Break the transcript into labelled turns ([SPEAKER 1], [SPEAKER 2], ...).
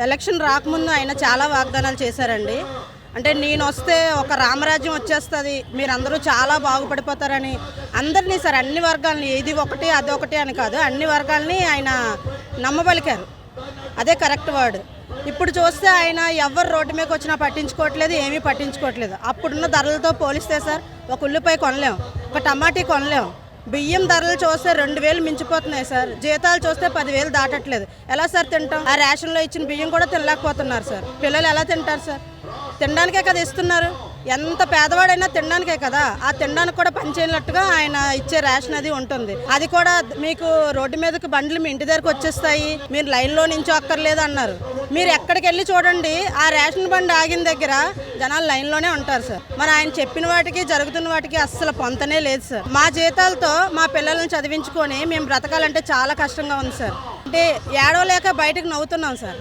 [SPEAKER 1] Election రాకముందు ఆయన చాలా వాగ్దానాలు చేశారండి. అంటే నేను వస్తే ఒక రామరాజ్యం వచ్చేస్తుంది, మీరందరూ చాలా బాగుపడిపోతారని అందరినీ సార్ అన్ని వర్గాలని, ఇది ఒకటి అదొకటి అని కాదు, అన్ని వర్గాలని ఆయన నమ్మబలికారు. అదే కరెక్ట్ వర్డ్. ఇప్పుడు చూస్తే ఆయన ఎవరు రోడ్డు మీదకి వచ్చినా పట్టించుకోవట్లేదు, ఏమీ పట్టించుకోవట్లేదు. అప్పుడున్న ధరలతో పోలిస్తే సార్ ఒక ఉల్లిపాయ కొనలేం, ఒక టమాటీ కొనలేం. బియ్యం ధరలు చూస్తే 2000 మించిపోతున్నాయి సార్. జీతాలు చూస్తే 10,000 దాటట్లేదు. ఎలా సార్ తింటాం? ఆ రేషన్లో ఇచ్చిన బియ్యం కూడా తినలేకపోతున్నారు సార్. పిల్లలు ఎలా తింటారు సార్? తినడానికే కదా ఇస్తున్నారు. ఎంత పేదవాడైనా తినడానికే కదా. ఆ తినడానికి కూడా పనిచేయనట్టుగా ఆయన ఇచ్చే రేషన్ అది ఉంటుంది. అది కూడా మీకు రోడ్డు మీదకి బండ్లు మీ ఇంటి దగ్గరకు వచ్చేస్తాయి, మీరు లైన్లో నించో అక్కర్లేదు అన్నారు. మీరు ఎక్కడికి వెళ్ళి చూడండి, ఆ రేషన్ బండి ఆగిన దగ్గర జనాలు లైన్లోనే ఉంటారు సార్. మరి ఆయన చెప్పిన వాటికి జరుగుతున్న వాటికి అస్సలు పొంతనే లేదు సార్. మా జీతాలతో మా పిల్లల్ని చదివించుకొని మేము బ్రతకాలంటే చాలా కష్టంగా ఉంది సార్. అంటే ఏడవలేక బయటకు నవ్వుతున్నాం సార్.